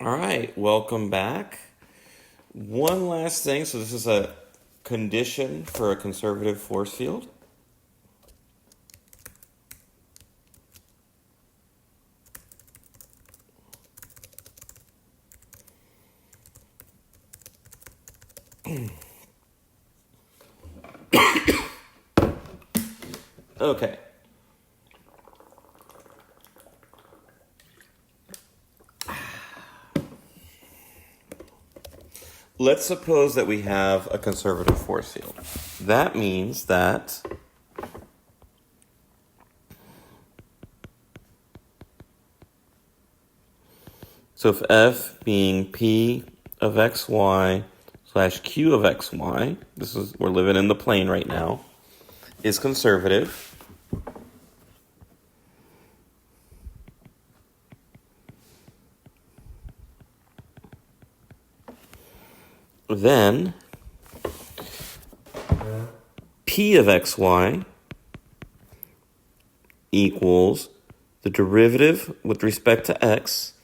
All right, welcome back. One last thing. So this is a condition for a conservative force field. Okay. Let's suppose that we have a conservative force field. That means that if F being P of xy slash Q of xy, we're living in the plane right now, is conservative, then P of xy equals the derivative with respect to x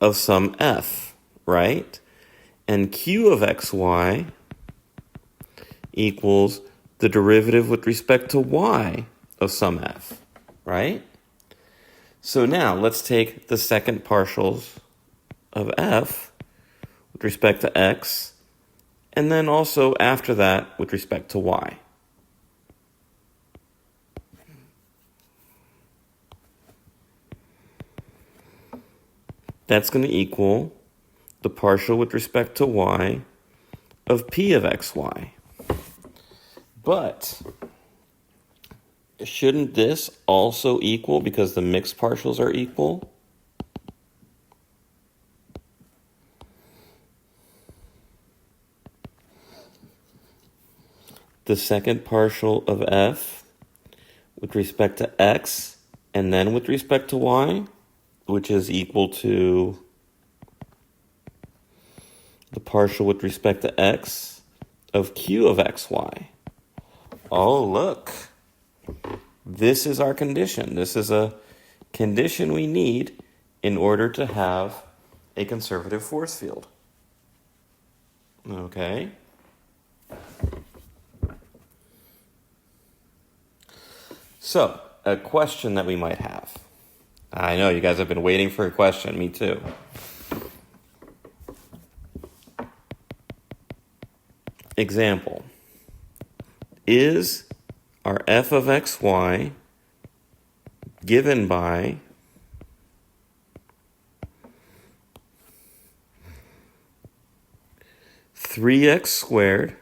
of some f, right? And Q of xy equals the derivative with respect to y of some f, right? So now let's take the second partials of f with respect to x, and then also after that with respect to y. That's going to equal the partial with respect to y of P of xy. But shouldn't this also equal, because the mixed partials are equal, the second partial of f with respect to x and then with respect to y, which is equal to the partial with respect to x of Q of xy. Oh, look. This is our condition. This is a condition we need in order to have a conservative force field. Okay. So, a question that we might have. I know you guys have been waiting for a question. Me too. Example. Is our f of xy given by three x squared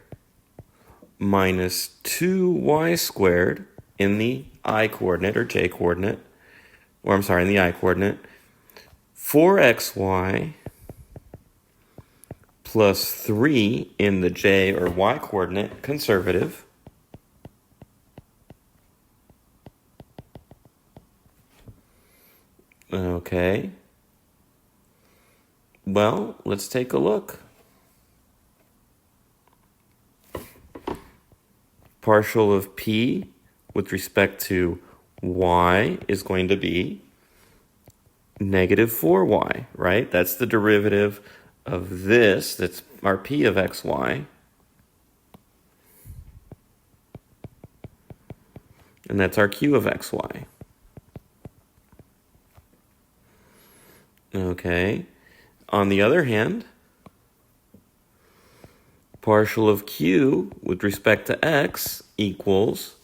minus 2y squared in the I-coordinate or j-coordinate, or I'm sorry, in the I-coordinate, 4xy plus 3 in the j or y-coordinate, conservative, okay. Well, let's take a look. Partial of P with respect to y is going to be negative 4y, right? That's the derivative of this. That's our P of xy. And that's our Q of xy. Okay. On the other hand, partial of Q with respect to x equals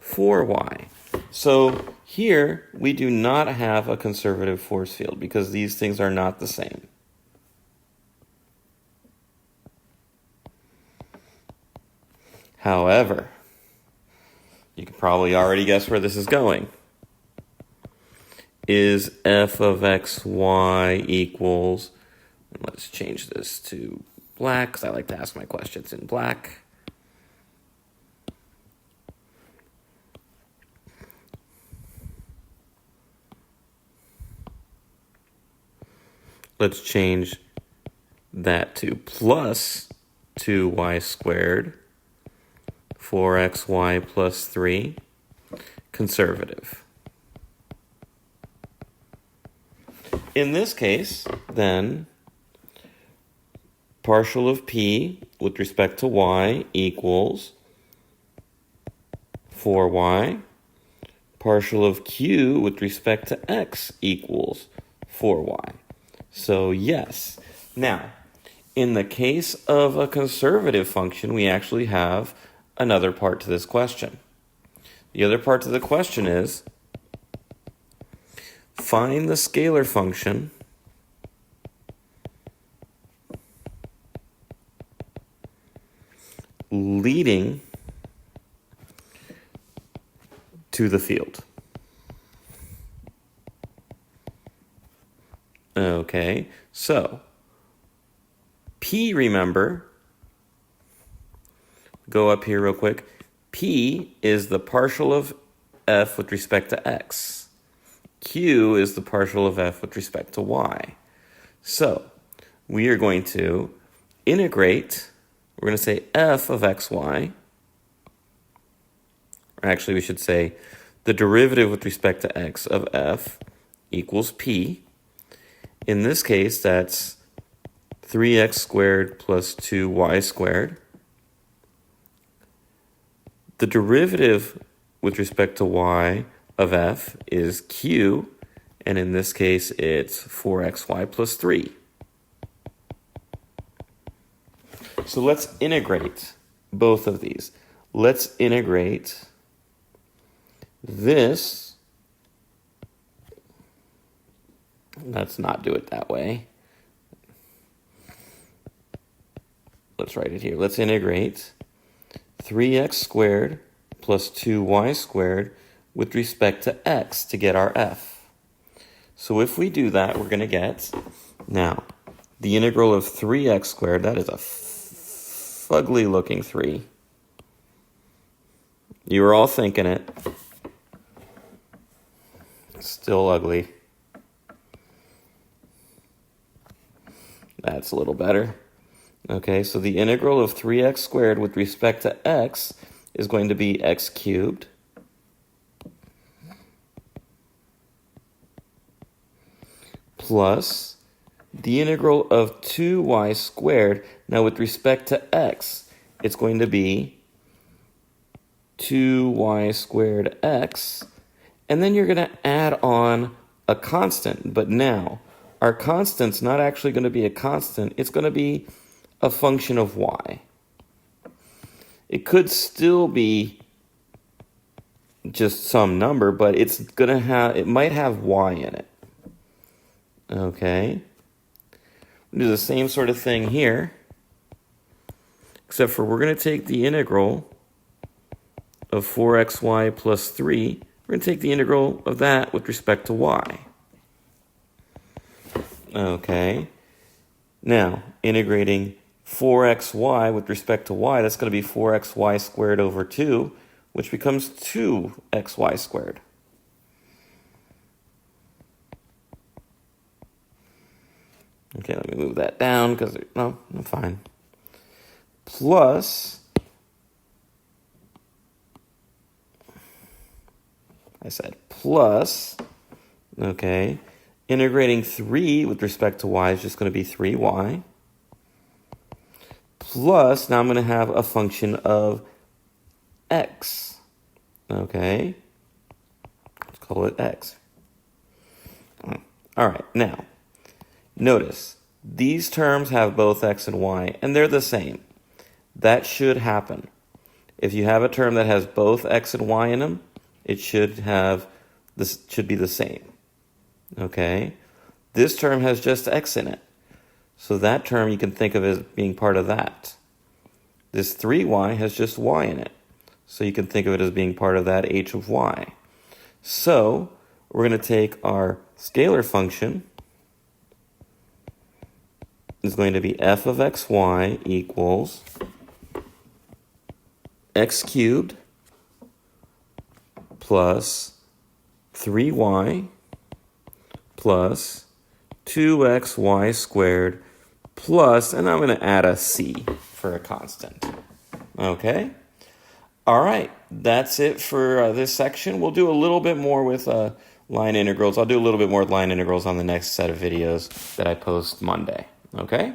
4y. So here we do not have a conservative force field because these things are not the same. However, you can probably already guess where this is going. Is f of xy equals, let's change this to black because I like to ask my questions in black. Let's change that to plus 2y squared, 4xy plus 3, conservative. In this case, then, partial of p with respect to y equals 4y. Partial of q with respect to x equals 4y. So yes. Now, in the case of a conservative function, we actually have another part to this question. The other part to the question is, find the scalar function leading to the field. Okay, so P, remember, go up here real quick. P is the partial of f with respect to x. Q is the partial of f with respect to y. So we are going to integrate, we're going to say f of xy. Or actually, we should say the derivative with respect to x of f equals p. In this case, that's 3x squared plus 2y squared. The derivative with respect to y of f is q, and in this case, it's 4xy plus 3. So let's integrate both of these. Let's integrate this. Let's not do it that way. Let's write it here. Let's integrate 3x squared plus 2y squared with respect to x to get our f. So if we do that, we're going to get, now, the integral of 3x squared, that is a fugly looking 3. You were all thinking it. Still ugly. That's a little better. Okay, so the integral of 3x squared with respect to x is going to be x cubed plus the integral of 2y squared. Now with respect to x, it's going to be 2y squared x, and then you're going to add on a constant. But now, our constant's not actually going to be a constant, it's going to be a function of y. It could still be just some number, but it might have y in it. Okay. We'll do the same sort of thing here, except for we're going to take the integral of 4xy plus 3. We're going to take the integral of that with respect to y. Okay. Now, integrating 4xy with respect to y, that's going to be 4xy squared over 2, which becomes 2xy squared. Okay, let me move that down because, no, I'm fine. Plus, I said plus, okay, integrating 3 with respect to y is just going to be 3y. Plus, now I'm going to have a function of x. Okay, let's call it x. All right, now, notice, these terms have both x and y, and they're the same. That should happen. If you have a term that has both x and y in them, it should be the same. Okay? This term has just x in it. So that term you can think of as being part of that. This 3y has just y in it. So you can think of it as being part of that h of y. So we're going to take our scalar function. Is going to be f of xy equals x cubed plus 3y plus 2xy squared plus, and I'm going to add a c for a constant. Okay? All right, that's it for this section. We'll do a little bit more with line integrals. I'll do a little bit more line integrals on the next set of videos that I post Monday. Okay?